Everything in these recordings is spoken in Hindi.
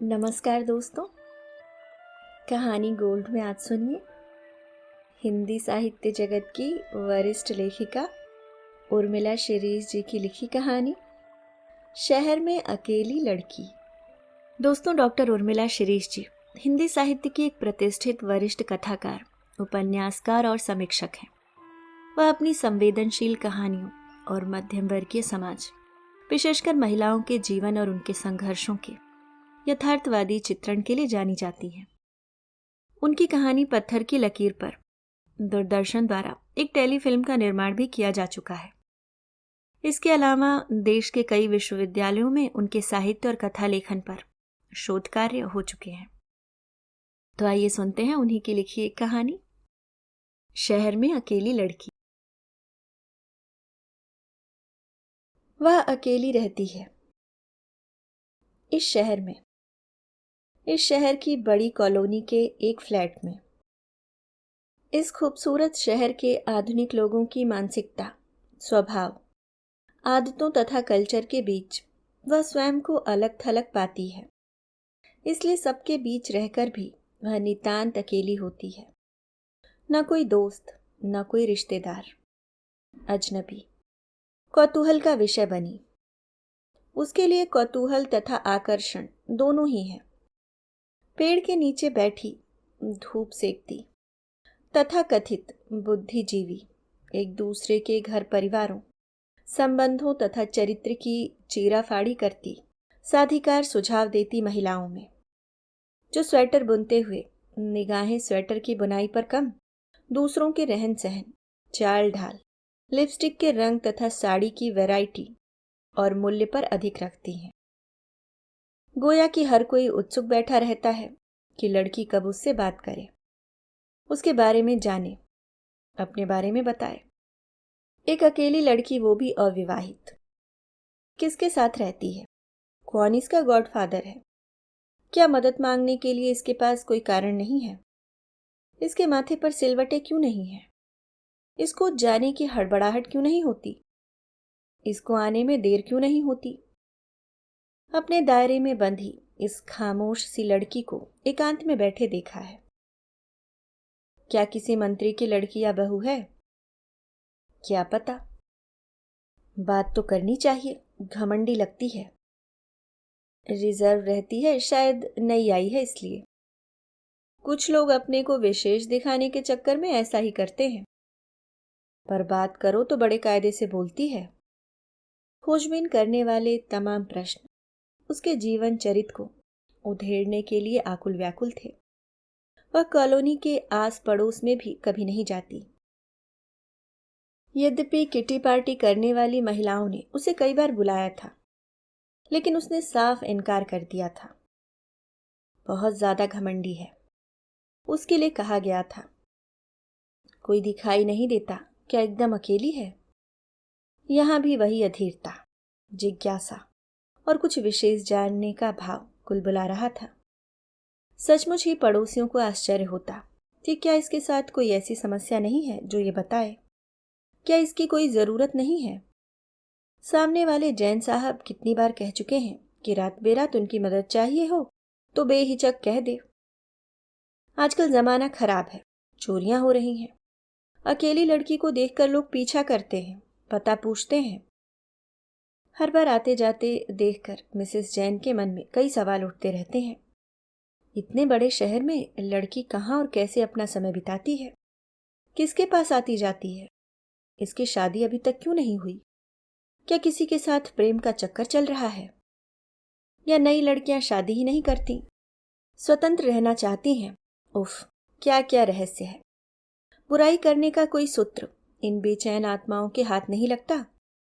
नमस्कार दोस्तों। कहानी गोल्ड में आज सुनिए हिंदी साहित्य जगत की वरिष्ठ लेखिका उर्मिला शिरीष जी की लिखी कहानी शहर में अकेली लड़की। दोस्तों, डॉक्टर उर्मिला शिरीष जी हिंदी साहित्य की एक प्रतिष्ठित वरिष्ठ कथाकार, उपन्यासकार और समीक्षक हैं। वह अपनी संवेदनशील कहानियों और मध्यम वर्गीय समाज, विशेषकर महिलाओं के जीवन और उनके संघर्षों के यथार्थवादी चित्रण के लिए जानी जाती हैं। उनकी कहानी पत्थर की लकीर पर दूरदर्शन द्वारा एक टेलीफिल्म का निर्माण भी किया जा चुका है। इसके अलावा देश के कई विश्वविद्यालयों में उनके साहित्य और कथा लेखन पर शोध कार्य हो चुके हैं। तो आइए सुनते हैं उन्हीं की लिखी एक कहानी, शहर में अकेली लड़की। वह अकेली रहती है इस शहर की बड़ी कॉलोनी के एक फ्लैट में। इस खूबसूरत शहर के आधुनिक लोगों की मानसिकता, स्वभाव, आदतों तथा कल्चर के बीच वह स्वयं को अलग थलग पाती है। इसलिए सबके बीच रहकर भी वह नितांत अकेली होती है। न कोई दोस्त, न कोई रिश्तेदार, अजनबी। कौतूहल का विषय बनी। उसके लिए कौतूहल तथा आकर्षण दोनों ही है। पेड़ के नीचे बैठी, धूप सेकती, तथा कथित बुद्धिजीवी एक दूसरे के घर परिवारों, संबंधों तथा चरित्र की चीराफाड़ी करती, साधिकार सुझाव देती महिलाओं में, जो स्वेटर बुनते हुए निगाहें स्वेटर की बुनाई पर कम, दूसरों के रहन सहन, चाल ढाल, लिपस्टिक के रंग तथा साड़ी की वैरायटी और मूल्य पर अधिक रखती हैं। गोया कि हर कोई उत्सुक बैठा रहता है कि लड़की कब उससे बात करे, उसके बारे में जाने, अपने बारे में बताए। एक अकेली लड़की, वो भी अविवाहित, किसके साथ रहती है? कौन इसका गॉडफादर है? क्या मदद मांगने के लिए इसके पास कोई कारण नहीं है? इसके माथे पर सिलवटें क्यों नहीं है? इसको जाने की हड़बड़ाहट क्यों नहीं होती? इसको आने में देर क्यों नहीं होती? अपने दायरे में बंधी इस खामोश सी लड़की को एकांत में बैठे देखा है। क्या किसी मंत्री की लड़की या बहू है? क्या पता। बात तो करनी चाहिए, घमंडी लगती है, रिजर्व रहती है, शायद नई आई है इसलिए। कुछ लोग अपने को विशेष दिखाने के चक्कर में ऐसा ही करते हैं, पर बात करो तो बड़े कायदे से बोलती है। खोजबीन करने वाले तमाम प्रश्न उसके जीवन चरित्र को उधेड़ने के लिए आकुल व्याकुल थे। वह कॉलोनी के आस पड़ोस में भी कभी नहीं जाती। यद्यपि किटी पार्टी करने वाली महिलाओं ने उसे कई बार बुलाया था, लेकिन उसने साफ इनकार कर दिया था। बहुत ज्यादा घमंडी है, उसके लिए कहा गया था। कोई दिखाई नहीं देता क्या एकदम अकेली है? यहां भी वही अधीरता, जिज्ञासा और कुछ विशेष जानने का भाव कुलबुला रहा था। सचमुच ही पड़ोसियों को आश्चर्य होता कि क्या इसके साथ कोई ऐसी समस्या नहीं है जो ये बताए। क्या इसकी कोई जरूरत नहीं है? सामने वाले जैन साहब कितनी बार कह चुके हैं कि रात बेरात उनकी मदद चाहिए हो तो बेहिचक कह दे। आजकल जमाना खराब है, चोरियां हो रही हैं। अकेली लड़की को देखकर लोग पीछा करते हैं, पता पूछते हैं। हर बार आते जाते देखकर मिसेस जैन के मन में कई सवाल उठते रहते हैं। इतने बड़े शहर में लड़की कहाँ और कैसे अपना समय बिताती है? किसके पास आती जाती है? इसकी शादी अभी तक क्यों नहीं हुई? क्या किसी के साथ प्रेम का चक्कर चल रहा है? या नई लड़कियां शादी ही नहीं करती, स्वतंत्र रहना चाहती हैं? उफ, क्या क्या रहस्य है। बुराई करने का कोई सूत्र इन बेचैन आत्माओं के हाथ नहीं लगता,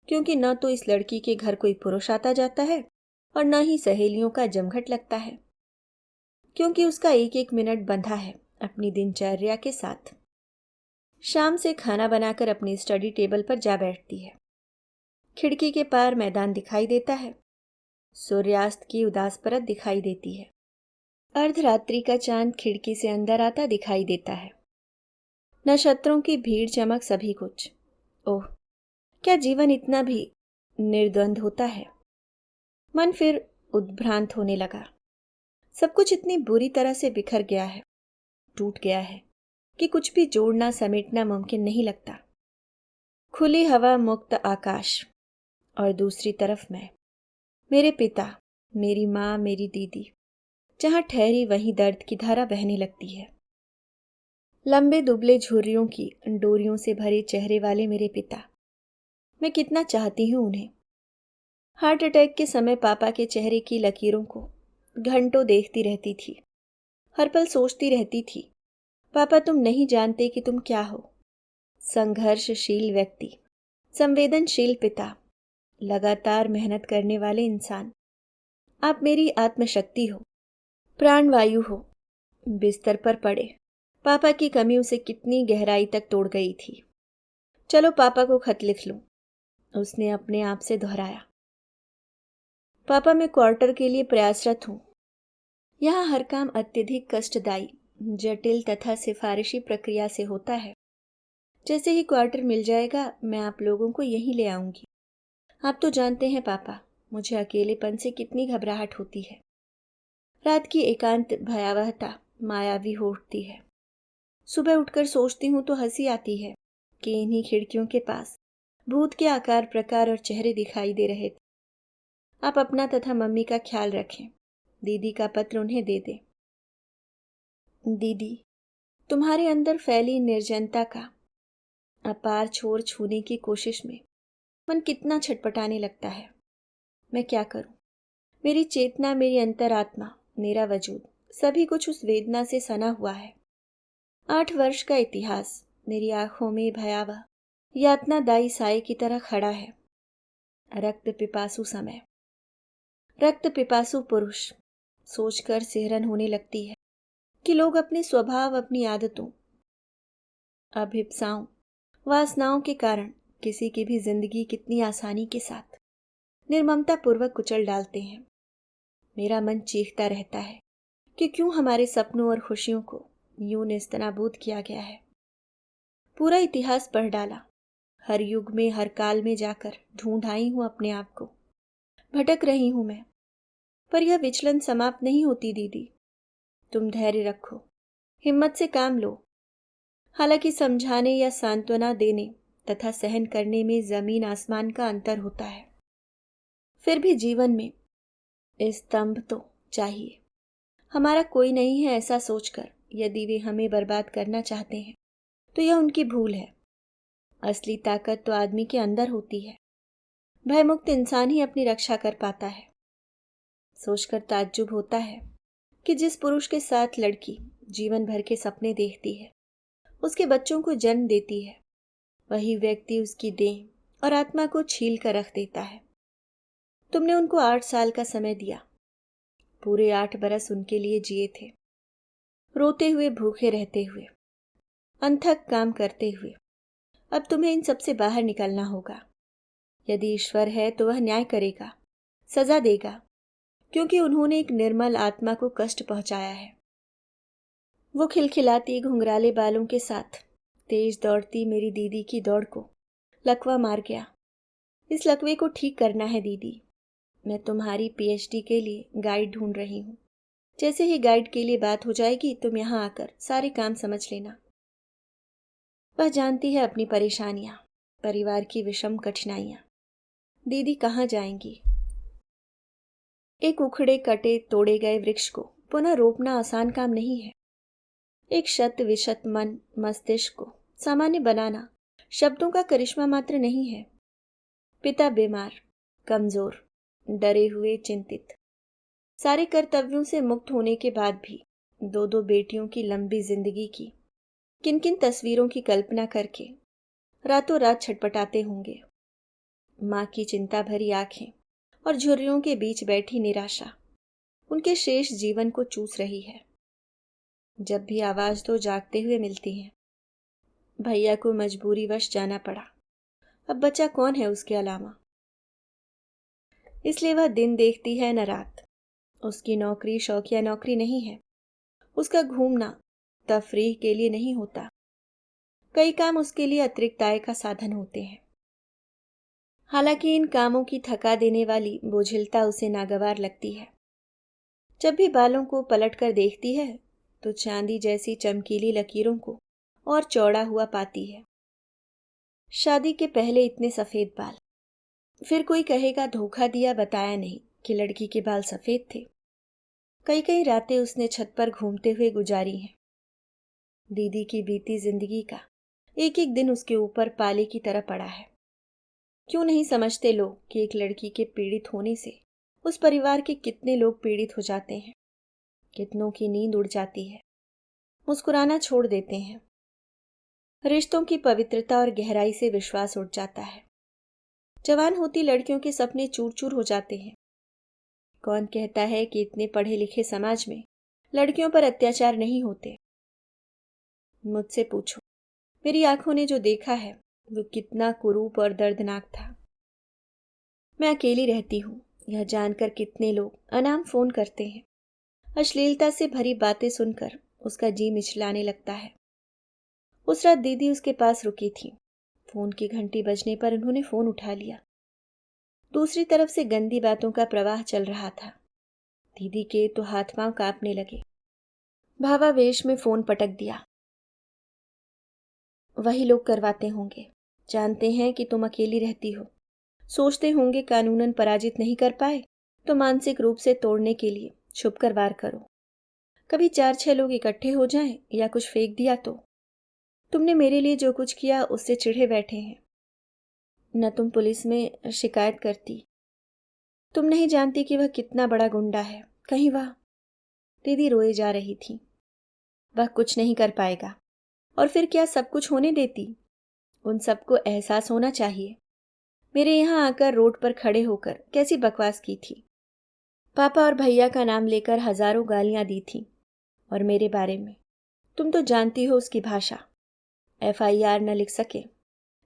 क्योंकि न तो इस लड़की के घर कोई पुरुष आता जाता है और न ही सहेलियों का जमघट लगता है, क्योंकि उसका एक एक मिनट बंधा है अपनी दिनचर्या के साथ। शाम से खाना बनाकर अपनी स्टडी टेबल पर जा बैठती है। खिड़की के पार मैदान दिखाई देता है। सूर्यास्त की उदास परत दिखाई देती है। अर्धरात्रि का चांद खिड़की से अंदर आता दिखाई देता है। नक्षत्रों की भीड़ चमक सभी कुछ। ओह, क्या जीवन इतना भी निर्द्वंद होता है? मन फिर उद्भ्रांत होने लगा। सब कुछ इतनी बुरी तरह से बिखर गया है, टूट गया है कि कुछ भी जोड़ना समेटना मुमकिन नहीं लगता। खुली हवा, मुक्त आकाश, और दूसरी तरफ मैं, मेरे पिता, मेरी माँ, मेरी दीदी। जहाँ ठहरी वहीं दर्द की धारा बहने लगती है। लंबे दुबले झुर्रियों की डोरियों से भरे चेहरे वाले मेरे पिता, मैं कितना चाहती हूँ उन्हें। हार्ट अटैक के समय पापा के चेहरे की लकीरों को घंटों देखती रहती थी। हर पल सोचती रहती थी, पापा तुम नहीं जानते कि तुम क्या हो। संघर्षशील व्यक्ति, संवेदनशील पिता, लगातार मेहनत करने वाले इंसान। आप मेरी आत्मशक्ति हो, प्राणवायु हो। बिस्तर पर पड़े पापा की कमी उसे कितनी गहराई तक तोड़ गई थी। चलो पापा को खत लिख लूं, उसने अपने आप से दोहराया। पापा, मैं क्वार्टर के लिए प्रयासरत हूं। यहाँ हर काम अत्यधिक कष्टदायी, जटिल तथा सिफारिशी प्रक्रिया से होता है। जैसे ही क्वार्टर मिल जाएगा मैं आप लोगों को यहीं ले आऊंगी। आप तो जानते हैं पापा, मुझे अकेलेपन से कितनी घबराहट होती है। रात की एकांत भयावहता मायावी हो उठती है। सुबह उठकर सोचती हूँ तो हंसी आती है कि इन्हीं खिड़कियों के पास भूत के आकार प्रकार और चेहरे दिखाई दे रहे थे। आप अपना तथा मम्मी का ख्याल रखें। दीदी का पत्र उन्हें दे दे। दीदी, तुम्हारे अंदर फैली निर्जनता का अपार छोर छूने की कोशिश में मन कितना छटपटाने लगता है। मैं क्या करूं? मेरी चेतना, मेरी अंतरात्मा, मेरा वजूद, सभी कुछ उस वेदना से सना हुआ है। 8 वर्ष का इतिहास मेरी आंखों में भयावह यातनादायी साए की तरह खड़ा है। रक्त पिपासु समय, रक्त पिपासु पुरुष। सोचकर सिहरन होने लगती है कि लोग अपने स्वभाव, अपनी आदतों, अभिप्साओं, वासनाओं के कारण किसी की भी जिंदगी कितनी आसानी के साथ निर्ममता पूर्वक कुचल डालते हैं। मेरा मन चीखता रहता है कि क्यों हमारे सपनों और खुशियों को यूं नेस्तनाबूद किया गया है। पूरा इतिहास पढ़ डाला, हर युग में, हर काल में जाकर ढूंढ आई हूं अपने आप को। भटक रही हूं मैं, पर यह विचलन समाप्त नहीं होती। दीदी, तुम धैर्य रखो, हिम्मत से काम लो। हालांकि समझाने या सांत्वना देने तथा सहन करने में जमीन आसमान का अंतर होता है, फिर भी जीवन में स्तंभ तो चाहिए। हमारा कोई नहीं है ऐसा सोचकर यदि वे हमें बर्बाद करना चाहते हैं तो यह उनकी भूल है। असली ताकत तो आदमी के अंदर होती है। भयमुक्त इंसान ही अपनी रक्षा कर पाता है। सोचकर ताज्जुब होता है कि जिस पुरुष के साथ लड़की जीवन भर के सपने देखती है, उसके बच्चों को जन्म देती है, वही व्यक्ति उसकी देह और आत्मा को छील कर रख देता है। तुमने उनको 8 साल का समय दिया, पूरे 8 बरस उनके लिए जिए थे, रोते हुए, भूखे रहते हुए, अनथक काम करते हुए। अब तुम्हें इन सब से बाहर निकलना होगा। यदि ईश्वर है तो वह न्याय करेगा, सजा देगा, क्योंकि उन्होंने एक निर्मल आत्मा को कष्ट पहुंचाया है। वो खिलखिलाती घुंघराले बालों के साथ तेज दौड़ती मेरी दीदी की दौड़ को लकवा मार गया। इस लकवे को ठीक करना है दीदी। मैं तुम्हारी पीएचडी के लिए गाइड ढूंढ रही हूँ। जैसे ही गाइड के लिए बात हो जाएगी तुम यहाँ आकर सारे काम समझ लेना। वह जानती है अपनी परेशानियां, परिवार की विषम कठिनाइयां। दीदी कहाँ जाएंगी? एक उखड़े कटे तोड़े गए वृक्ष को पुनः रोपना आसान काम नहीं है। एक शत विशत मन मस्तिष्क को सामान्य बनाना शब्दों का करिश्मा मात्र नहीं है। पिता बीमार, कमजोर, डरे हुए, चिंतित, सारे कर्तव्यों से मुक्त होने के बाद भी 2 बेटियों की लंबी जिंदगी की किन किन तस्वीरों की कल्पना करके रातों रात छटपटाते होंगे। माँ की चिंता भरी आंखें और झुर्रियों के बीच बैठी निराशा उनके शेष जीवन को चूस रही है। जब भी आवाज तो जागते हुए मिलती है। भैया को मजबूरीवश जाना पड़ा, अब बचा कौन है उसके अलावा। इसलिए वह दिन देखती है न रात। उसकी नौकरी शौकिया नौकरी नहीं है। उसका घूमना तफरीह के लिए नहीं होता। कई काम उसके लिए अतिरिक्त आय का साधन होते हैं। हालांकि इन कामों की थका देने वाली बोझिलता उसे नागवार लगती है। जब भी बालों को पलटकर देखती है तो चांदी जैसी चमकीली लकीरों को और चौड़ा हुआ पाती है। शादी के पहले इतने सफेद बाल, फिर कोई कहेगा धोखा दिया, बताया नहीं कि लड़की के बाल सफेद थे। कई कई रातें उसने छत पर घूमते हुए गुजारी हैं। दीदी की बीती जिंदगी का एक एक दिन उसके ऊपर पाले की तरह पड़ा है। क्यों नहीं समझते लोग कि एक लड़की के पीड़ित होने से उस परिवार के कितने लोग पीड़ित हो जाते हैं, कितनों की नींद उड़ जाती है, मुस्कुराना छोड़ देते हैं, रिश्तों की पवित्रता और गहराई से विश्वास उठ जाता है। जवान होती लड़कियों के सपने चूर चूर हो जाते हैं। कौन कहता है कि इतने पढ़े लिखे समाज में लड़कियों पर अत्याचार नहीं होते? मुझसे पूछो, मेरी आंखों ने जो देखा है वो कितना कुरूप और दर्दनाक था। मैं अकेली रहती हूँ, यह जानकर कितने लोग अनाम फोन करते हैं। अश्लीलता से भरी बातें सुनकर उसका जी मिचलाने लगता है। उस रात दीदी उसके पास रुकी थी। फोन की घंटी बजने पर उन्होंने फोन उठा लिया। दूसरी तरफ से गंदी बातों का प्रवाह चल रहा था। दीदी के तो हाथ पांव कांपने लगे। भावावेश में फोन पटक दिया। वही लोग करवाते होंगे, जानते हैं कि तुम अकेली रहती हो, सोचते होंगे कानूनन पराजित नहीं कर पाए तो मानसिक रूप से तोड़ने के लिए छुपकर वार करो। कभी 4-6 लोग इकट्ठे हो जाएं या कुछ फेंक दिया तो। तुमने मेरे लिए जो कुछ किया उससे चिढ़े बैठे हैं। न तुम पुलिस में शिकायत करती। तुम नहीं जानती कि वह कितना बड़ा गुंडा है। कहीं वह। दीदी रोए जा रही थी। वह कुछ नहीं कर पाएगा। और फिर क्या सब कुछ होने देती? उन सबको एहसास होना चाहिए। मेरे यहाँ आकर रोड पर खड़े होकर कैसी बकवास की थी। पापा और भैया का नाम लेकर हजारों गालियां दी थी। और मेरे बारे में तुम तो जानती हो उसकी भाषा। FIR न लिख सके,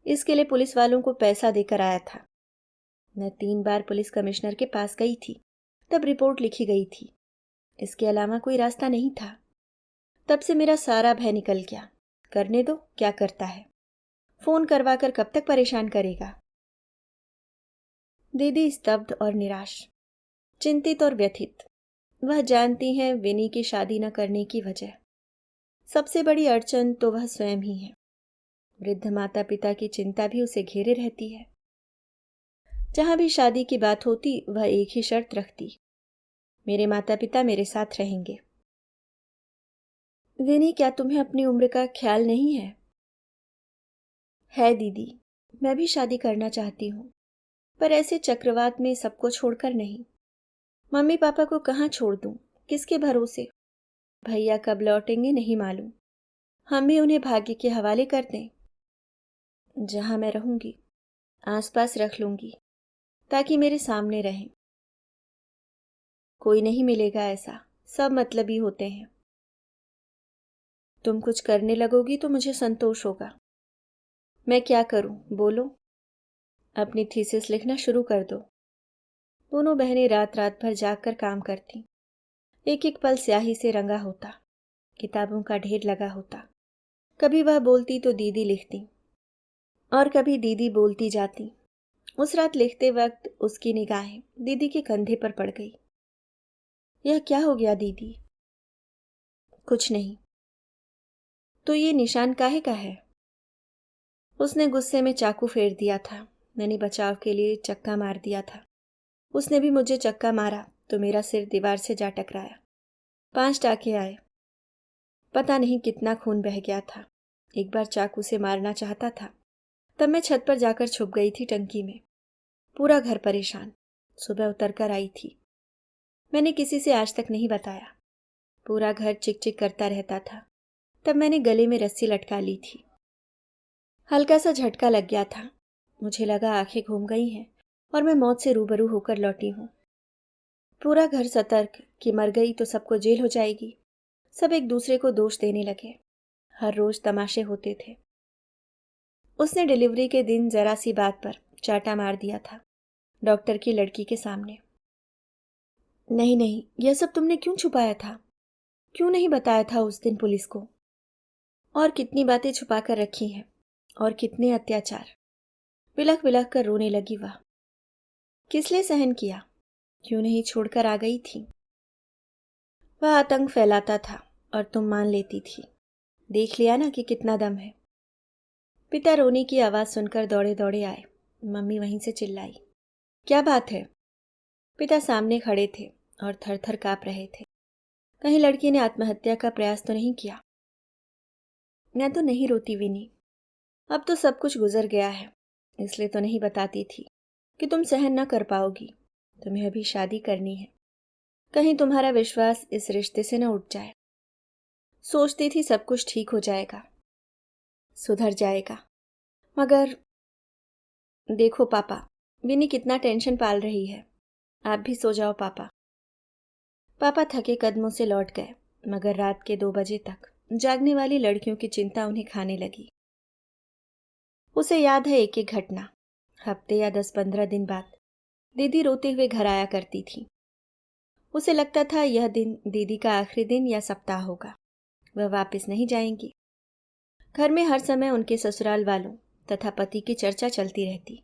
इसके लिए पुलिस वालों को पैसा देकर आया था। मैं 3 बार पुलिस कमिश्नर के पास गई थी, तब रिपोर्ट लिखी गई थी। इसके अलावा कोई रास्ता नहीं था। तब से मेरा सारा भय निकल गया। करने दो, क्या करता है। फोन करवाकर कब तक परेशान करेगा। दीदी स्तब्ध और निराश, चिंतित और व्यथित। वह जानती हैं विनी की शादी न करने की वजह। सबसे बड़ी अड़चन तो वह स्वयं ही है। वृद्ध माता पिता की चिंता भी उसे घेरे रहती है। जहां भी शादी की बात होती वह एक ही शर्त रखती, मेरे माता पिता मेरे साथ रहेंगे। विनी, क्या तुम्हें अपनी उम्र का ख्याल नहीं है? है दीदी, मैं भी शादी करना चाहती हूँ, पर ऐसे चक्रवात में सबको छोड़कर नहीं। मम्मी पापा को कहाँ छोड़ दूँ, किसके भरोसे? भैया कब लौटेंगे नहीं मालूम। हम भी उन्हें भाग्य के हवाले कर दें। जहां मैं रहूंगी आसपास रख लूंगी, ताकि मेरे सामने रहें। कोई नहीं मिलेगा ऐसा, सब मतलबी होते हैं। तुम कुछ करने लगोगी तो मुझे संतोष होगा। मैं क्या करूं, बोलो। अपनी थीसिस लिखना शुरू कर दो। दोनों बहनें रात रात भर जागकर काम करती। एक एक पल स्याही से रंगा होता, किताबों का ढेर लगा होता। कभी वह बोलती तो दीदी लिखती, और कभी दीदी बोलती जाती। उस रात लिखते वक्त उसकी निगाहें दीदी के कंधे पर पड़ गई। यह क्या हो गया दीदी? कुछ नहीं। तो ये निशान काहे का है? उसने गुस्से में चाकू फेर दिया था। मैंने बचाव के लिए चक्का मार दिया था। उसने भी मुझे चक्का मारा तो मेरा सिर दीवार से जा टकराया। 5 टाके आए। पता नहीं कितना खून बह गया था। एक बार चाकू से मारना चाहता था, तब मैं छत पर जाकर छुप गई थी टंकी में। पूरा घर परेशान। सुबह उतर कर आई थी। मैंने किसी से आज तक नहीं बताया। पूरा घर चिक चिक करता रहता था। तब मैंने गले में रस्सी लटका ली थी। हल्का सा झटका लग गया था। मुझे लगा आंखें घूम गई हैं और मैं मौत से रूबरू होकर लौटी हूँ। पूरा घर सतर्क कि मर गई तो सबको जेल हो जाएगी। सब एक दूसरे को दोष देने लगे। हर रोज तमाशे होते थे। उसने डिलीवरी के दिन जरा सी बात पर चाटा मार दिया था, डॉक्टर की लड़की के सामने। नहीं नहीं, यह सब तुमने क्यों छुपाया था? क्यों नहीं बताया था उस दिन पुलिस को? और कितनी बातें छुपा कर रखी हैं, और कितने अत्याचार। बिलख बिलख कर रोने लगी वह। किस लिए सहन किया? क्यों नहीं छोड़कर आ गई थी? वह आतंक फैलाता था और तुम मान लेती थी। देख लिया ना कि कितना दम है। पिता रोने की आवाज़ सुनकर दौड़े दौड़े आए। मम्मी वहीं से चिल्लाई, क्या बात है? पिता सामने खड़े थे और थर थर काँप रहे थे। कहीं लड़की ने आत्महत्या का प्रयास तो नहीं किया? मैं तो नहीं रोती विनी, अब तो सब कुछ गुजर गया है, इसलिए तो नहीं बताती थी कि तुम सहन न कर पाओगी। तुम्हें अभी शादी करनी है, कहीं तुम्हारा विश्वास इस रिश्ते से न उठ जाए। सोचती थी सब कुछ ठीक हो जाएगा, सुधर जाएगा, मगर देखो पापा, विनी कितना टेंशन पाल रही है। आप भी सो जाओ पापा। पापा थके कदमों से लौट गए, मगर रात के 2 बजे तक जागने वाली लड़कियों की चिंता उन्हें खाने लगी। उसे याद है एक एक घटना। हफ्ते या 10-15 दिन बाद दीदी रोते हुए घर आया करती थी। उसे लगता था यह दिन दीदी का आखिरी दिन या सप्ताह होगा, वह वापस नहीं जाएंगी। घर में हर समय उनके ससुराल वालों तथा पति की चर्चा चलती रहती।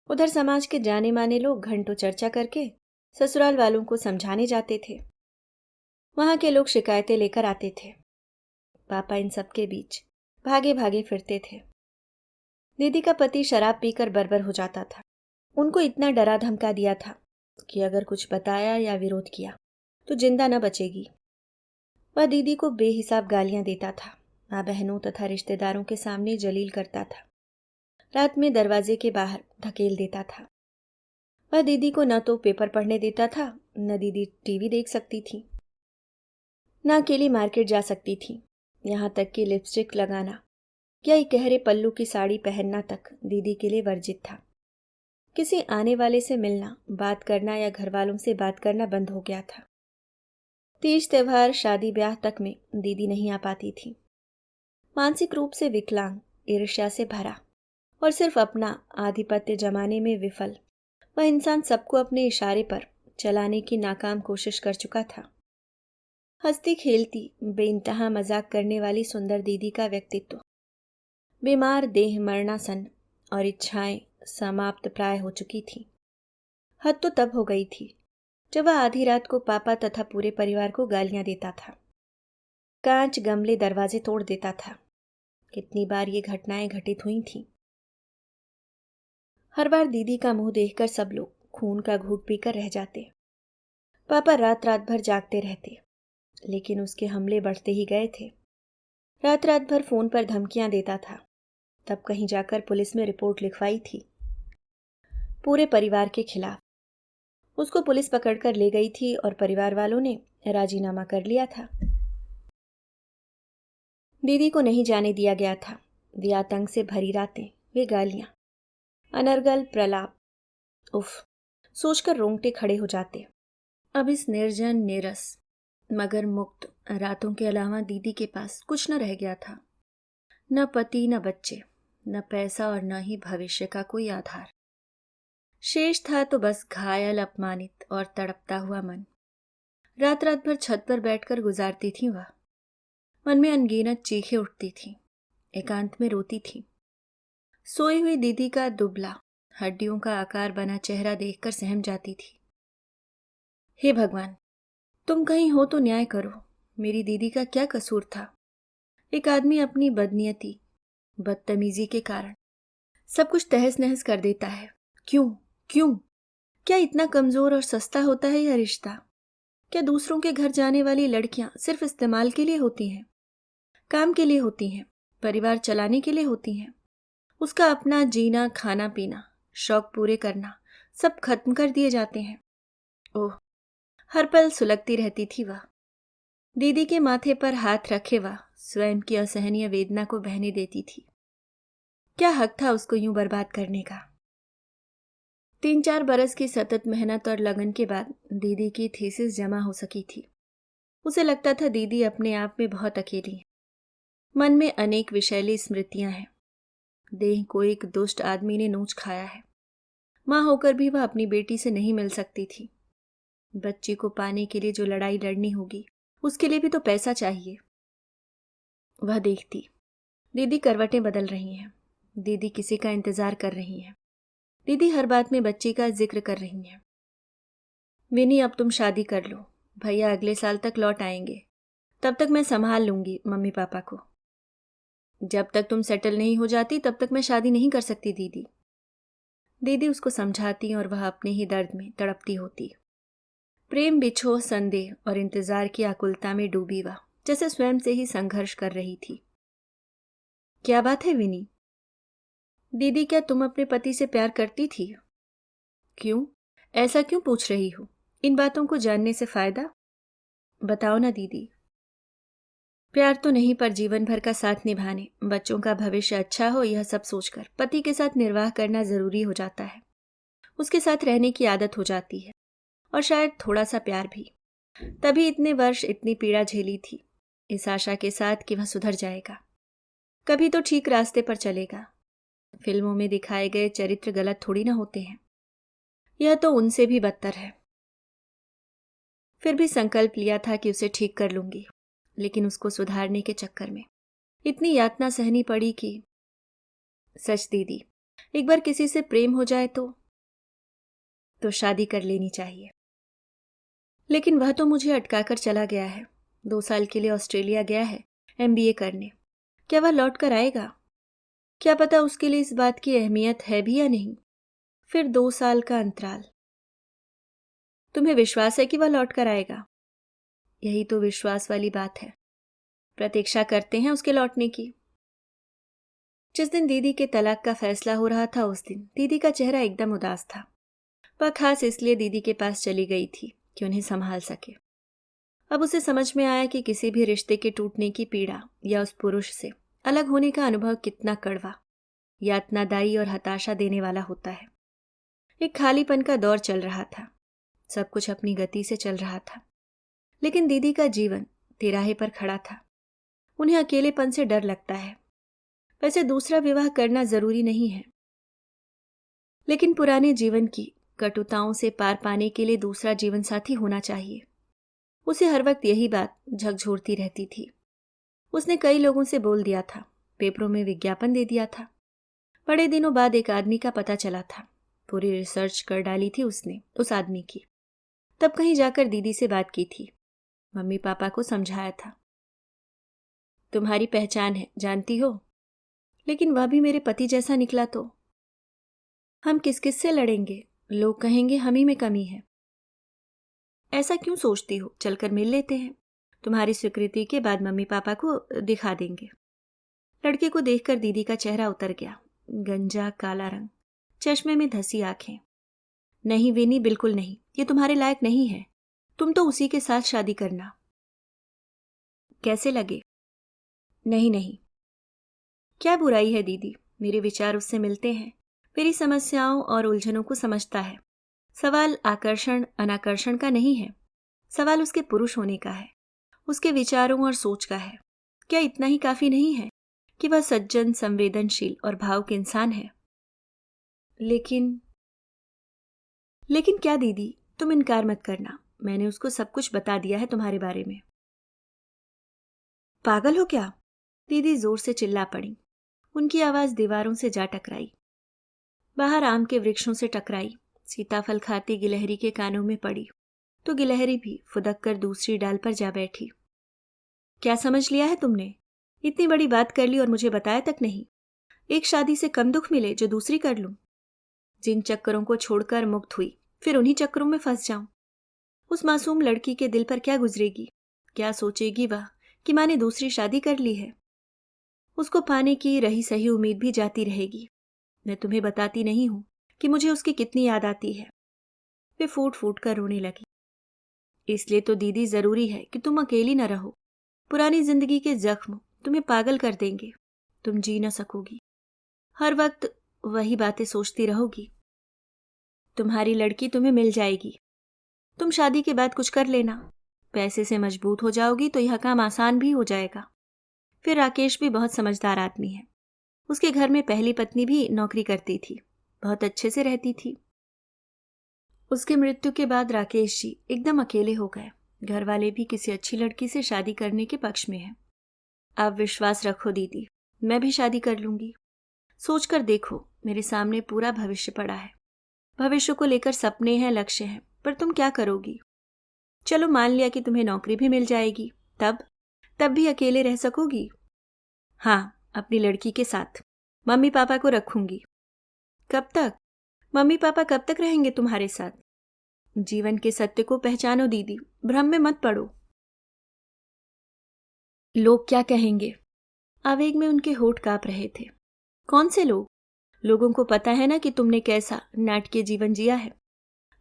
उधर समाज के जाने माने लोग घंटों चर्चा करके ससुराल वालों को समझाने जाते थे। वहां के लोग शिकायतें लेकर आते थे। पापा इन सब के बीच भागे भागे फिरते थे। दीदी का पति शराब पीकर बर्बर हो जाता था। उनको इतना डरा धमका दिया था कि अगर कुछ बताया या विरोध किया तो जिंदा न बचेगी। वह दीदी को बेहिसाब गालियां देता था, माँ बहनों तथा रिश्तेदारों के सामने जलील करता था, रात में दरवाजे के बाहर धकेल देता था। वह दीदी को न तो पेपर पढ़ने देता था, न दीदी टीवी देख सकती थी, न अकेली मार्केट जा सकती थी। यहाँ तक कि लिपस्टिक लगाना या एक गहरे पल्लू की साड़ी पहनना तक दीदी के लिए वर्जित था। किसी आने वाले से मिलना, बात करना या घर वालों से बात करना बंद हो गया था। तीज त्योहार, शादी ब्याह तक में दीदी नहीं आ पाती थी। मानसिक रूप से विकलांग, ईर्ष्या से भरा और सिर्फ अपना आधिपत्य जमाने में विफल, वह इंसान सबको अपने इशारे पर चलाने की नाकाम कोशिश कर चुका था। हंसती खेलती, बेइंतहा मजाक करने वाली सुंदर दीदी का व्यक्तित्व बीमार देह, मरणासन और इच्छाएं समाप्त प्राय हो चुकी थी। हद तो तब हो गई थी जब वह आधी रात को पापा तथा पूरे परिवार को गालियां देता था, कांच गमले दरवाजे तोड़ देता था। कितनी बार ये घटनाएं घटित हुई थीं। हर बार दीदी का मुंह देखकर सब लोग खून का घूंट पीकर रह जाते। पापा रात रात भर जागते रहते, लेकिन उसके हमले बढ़ते ही गए थे। रात रात भर फोन पर धमकियां देता था, तब कहीं जाकर पुलिस में रिपोर्ट लिखवाई थी पूरे परिवार के खिलाफ। उसको पुलिस पकड़कर ले गई थी और परिवार वालों ने राजीनामा कर लिया था। दीदी को नहीं जाने दिया गया था। वे आतंक से भरी रातें, वे गालियां, अनर्गल प्रलाप, उफ, सोचकर रोंगटे खड़े हो जाते। अब इस निर्जन, नीरस मगर मुक्त रातों के अलावा दीदी के पास कुछ न रह गया था। न पति, न बच्चे, न पैसा और न ही भविष्य का कोई आधार। शेष था तो बस घायल, अपमानित और तड़पता हुआ मन। रात रात भर छत पर बैठकर गुजारती थी वह। मन में अनगिनत चीखें उठती थी, एकांत में रोती थी। सोई हुई दीदी का दुबला, हड्डियों का आकार बना चेहरा देखकर सहम जाती थी। हे भगवान, तुम कहीं हो तो न्याय करो। मेरी दीदी का क्या कसूर था? एक आदमी अपनी बदनीयती, बदतमीजी के कारण सब कुछ तहस नहस कर देता है। क्यों? क्यों? क्या इतना कमजोर और सस्ता होता है यह रिश्ता? क्या दूसरों के घर जाने वाली लड़कियां सिर्फ इस्तेमाल के लिए होती हैं? काम के लिए होती हैं? परिवार चलाने के लिए होती हैं? उसका अपना जीना, खाना पीना, शौक पूरे करना सब खत्म कर दिए जाते हैं। ओह, हर पल सुलगती रहती थी वह। दीदी के माथे पर हाथ रखे वह स्वयं की असहनीय वेदना को बहने देती थी। क्या हक था उसको यूं बर्बाद करने का? 3-4 बरस की सतत मेहनत और लगन के बाद दीदी की थीसिस जमा हो सकी थी। उसे लगता था दीदी अपने आप में बहुत अकेली है। मन में अनेक विषैली स्मृतियां हैं। देह को एक दुष्ट आदमी ने नोच खाया है। मां होकर भी वह अपनी बेटी से नहीं मिल सकती थी। बच्ची को पाने के लिए जो लड़ाई लड़नी होगी, उसके लिए भी तो पैसा चाहिए। वह देखती, दीदी करवटें बदल रही हैं। दीदी किसी का इंतजार कर रही हैं। दीदी हर बात में बच्ची का जिक्र कर रही हैं। विनी, अब तुम शादी कर लो, भैया अगले साल तक लौट आएंगे, तब तक मैं संभाल लूंगी मम्मी पापा को। जब तक तुम सेटल नहीं हो जाती तब तक मैं शादी नहीं कर सकती दीदी। दीदी उसको समझाती और वह अपने ही दर्द में तड़पती होती। प्रेम, बिछोह, संदेह और इंतजार की आकुलता में डूबी वह जैसे स्वयं से ही संघर्ष कर रही थी। क्या बात है विनी? दीदी, क्या तुम अपने पति से प्यार करती थी? क्यों? ऐसा क्यों पूछ रही हो? इन बातों को जानने से फायदा? बताओ ना दीदी। प्यार तो नहीं, पर जीवन भर का साथ निभाने, बच्चों का भविष्य अच्छा हो, यह सब सोचकर पति के साथ निर्वाह करना जरूरी हो जाता है। उसके साथ रहने की आदत हो जाती है, और शायद थोड़ा सा प्यार भी। तभी इतने वर्ष इतनी पीड़ा झेली थी, इस आशा के साथ कि वह सुधर जाएगा, कभी तो ठीक रास्ते पर चलेगा। फिल्मों में दिखाए गए चरित्र गलत थोड़ी ना होते हैं, यह तो उनसे भी बदतर है। फिर भी संकल्प लिया था कि उसे ठीक कर लूंगी, लेकिन उसको सुधारने के चक्कर में इतनी यातना सहनी पड़ी कि सच दीदी, एक बार किसी से प्रेम हो जाए तो शादी कर लेनी चाहिए। लेकिन वह तो मुझे अटकाकर चला गया है। 2 साल के लिए ऑस्ट्रेलिया गया है MBA करने। क्या वह लौट कर आएगा? क्या पता उसके लिए इस बात की अहमियत है भी या नहीं। फिर 2 साल का अंतराल। तुम्हें विश्वास है कि वह लौट कर आएगा? यही तो विश्वास वाली बात है। प्रतीक्षा करते हैं उसके लौटने की। जिस दिन दीदी के तलाक का फैसला हो रहा था, उस दिन दीदी का चेहरा एकदम उदास था। वह खास इसलिए दीदी के पास चली गई थी कि उन्हें संभाल सके। अब उसे समझ में आया कि किसी भी रिश्ते के टूटने की पीड़ा या उस पुरुष से अलग होने का अनुभव कितना कड़वा, यातनादायी और हताशा देने वाला होता है। एक खालीपन का दौर चल रहा था। सब कुछ अपनी गति से चल रहा था, लेकिन दीदी का जीवन तिराहे पर खड़ा था। उन्हें अकेलेपन से डर लगता है। वैसे दूसरा विवाह करना जरूरी नहीं है, लेकिन पुराने जीवन की कटुताओं से पार पाने के लिए दूसरा जीवन साथी होना चाहिए। उसे हर वक्त यही बात झकझोरती रहती थी। उसने कई लोगों से बोल दिया था, पेपरों में विज्ञापन दे दिया था। बड़े दिनों बाद एक आदमी का पता चला था। पूरी रिसर्च कर डाली थी उसने उस आदमी की। तब कहीं जाकर दीदी से बात की थी। मम्मी पापा को समझाया था। तुम्हारी पहचान है, जानती हो, लेकिन वह भी मेरे पति जैसा निकला तो हम किस किस से लड़ेंगे? लोग कहेंगे हम ही में कमी है। ऐसा क्यों सोचती हो? चलकर मिल लेते हैं। तुम्हारी स्वीकृति के बाद मम्मी पापा को दिखा देंगे। लड़के को देखकर दीदी का चेहरा उतर गया। गंजा काला रंग, चश्मे में धसी आंखें। नहीं विनी, बिल्कुल नहीं, ये तुम्हारे लायक नहीं है। तुम तो उसी के साथ शादी करना। कैसे लगे? नहीं नहीं। क्या बुराई है दीदी? मेरे विचार उससे मिलते हैं। मेरी समस्याओं और उलझनों को समझता है। सवाल आकर्षण अनाकर्षण का नहीं है, सवाल उसके पुरुष होने का है, उसके विचारों और सोच का है। क्या इतना ही काफी नहीं है कि वह सज्जन, संवेदनशील और भावुक इंसान है? लेकिन क्या दीदी? तुम इनकार मत करना। मैंने उसको सब कुछ बता दिया है तुम्हारे बारे में। पागल हो क्या? दीदी जोर से चिल्ला पड़ी। उनकी आवाज दीवारों से जा टकराई, बाहर आम के वृक्षों से टकराई। सीताफल खाती गिलहरी के कानों में पड़ी तो गिलहरी भी फुदक कर दूसरी डाल पर जा बैठी। क्या समझ लिया है तुमने? इतनी बड़ी बात कर ली और मुझे बताया तक नहीं। एक शादी से कम दुख मिले जो दूसरी कर लूं? जिन चक्करों को छोड़कर मुक्त हुई, फिर उन्हीं चक्करों में फंस जाऊं? उस मासूम लड़की के दिल पर क्या गुजरेगी? क्या सोचेगी वह कि माँ ने दूसरी शादी कर ली है? उसको पाने की रही सही उम्मीद भी जाती रहेगी। मैं तुम्हें बताती नहीं हूं कि मुझे उसकी कितनी याद आती है। वे फूट फूट कर रोने लगी। इसलिए तो दीदी जरूरी है कि तुम अकेली न रहो। पुरानी जिंदगी के जख्म तुम्हें पागल कर देंगे। तुम जी न सकोगी। हर वक्त वही बातें सोचती रहोगी। तुम्हारी लड़की तुम्हें मिल जाएगी। तुम शादी के बाद कुछ कर लेना। पैसे से मजबूत हो जाओगी तो यह काम आसान भी हो जाएगा। फिर राकेश भी बहुत समझदार आदमी है। उसके घर में पहली पत्नी भी नौकरी करती थी, बहुत अच्छे से रहती थी। उसकी मृत्यु के बाद राकेश जी एकदम अकेले हो गए। घर वाले भी किसी अच्छी लड़की से शादी करने के पक्ष में हैं। आप विश्वास रखो दीदी, मैं भी शादी कर लूंगी। सोचकर देखो, मेरे सामने पूरा भविष्य पड़ा है। भविष्य को लेकर सपने हैं, लक्ष्य हैं, पर तुम क्या करोगी? चलो मान लिया कि तुम्हें नौकरी भी मिल जाएगी, तब भी अकेले रह सकोगी? हाँ, अपनी लड़की के साथ। मम्मी पापा को रखूंगी। कब तक? मम्मी पापा कब तक रहेंगे तुम्हारे साथ? जीवन के सत्य को पहचानो दीदी, भ्रम में मत पड़ो। लोग क्या कहेंगे? आवेग में उनके होठ कांप रहे थे। कौन से लोग? लोगों को पता है ना कि तुमने कैसा नाटकीय जीवन जिया है।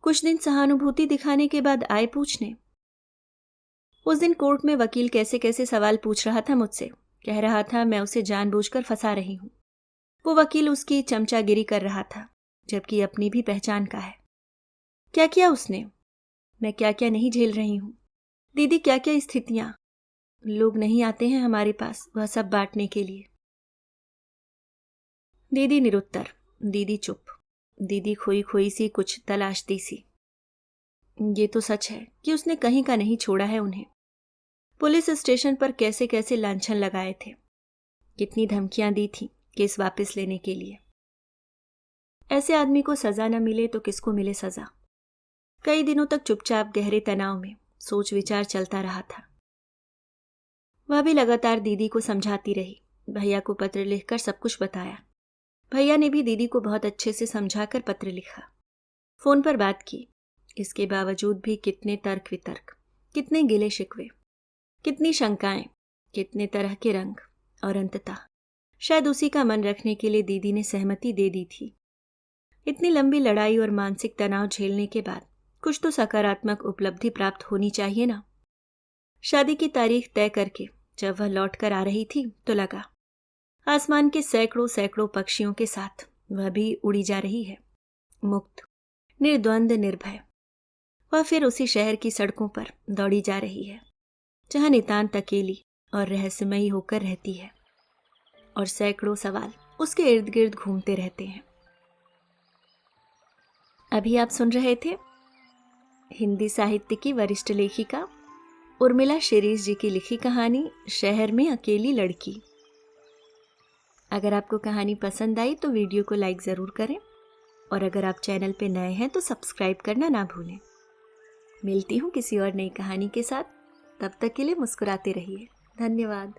कुछ दिन सहानुभूति दिखाने के बाद आए पूछने। उस दिन कोर्ट में वकील कैसे कैसे सवाल पूछ रहा था मुझसे। कह रहा था मैं उसे जानबूझकर फंसा रही हूं। वो वकील उसकी चमचागिरी कर रहा था, जबकि अपनी भी पहचान का है। क्या किया उसने? मैं क्या क्या नहीं झेल रही हूं दीदी, क्या क्या स्थितियां। लोग नहीं आते हैं हमारे पास वह सब बांटने के लिए। दीदी निरुत्तर, दीदी चुप, दीदी खोई खोई सी कुछ तलाशती सी। ये तो सच है कि उसने कहीं का नहीं छोड़ा है उन्हें। पुलिस स्टेशन पर कैसे कैसे लांछन लगाए थे, कितनी धमकियां दी थी केस वापस लेने के लिए। ऐसे आदमी को सजा न मिले तो किसको मिले सजा। कई दिनों तक चुपचाप गहरे तनाव में सोच विचार चलता रहा था। वह भी लगातार दीदी को समझाती रही, भैया को पत्र लिखकर सब कुछ बताया। भैया ने भी दीदी को बहुत अच्छे से समझाकर पत्र लिखा, फोन पर बात की। इसके बावजूद भी कितने तर्क वितर्क, कितने गिले शिकवे, कितनी शंकाएं, कितने तरह के रंग, और अंततः शायद उसी का मन रखने के लिए दीदी ने सहमति दे दी थी। इतनी लंबी लड़ाई और मानसिक तनाव झेलने के बाद कुछ तो सकारात्मक उपलब्धि प्राप्त होनी चाहिए ना। शादी की तारीख तय करके जब वह लौट कर आ रही थी तो लगा आसमान के सैकड़ों सैकड़ों पक्षियों के साथ वह भी उड़ी जा रही है, मुक्त, निर्द्वंद, निर्भय। वह फिर उसी शहर की सड़कों पर दौड़ी जा रही है जहां नितांत अकेली और रहस्यमयी होकर रहती है, और सैकड़ों सवाल उसके इर्द गिर्द घूमते रहते हैं। अभी आप सुन रहे थे हिंदी साहित्य की वरिष्ठ लेखिका उर्मिला शिरीष जी की लिखी कहानी शहर में अकेली लड़की। अगर आपको कहानी पसंद आई तो वीडियो को लाइक ज़रूर करें, और अगर आप चैनल पे नए हैं तो सब्सक्राइब करना ना भूलें। मिलती हूँ किसी और नई कहानी के साथ, तब तक के लिए मुस्कुराते रहिए। धन्यवाद।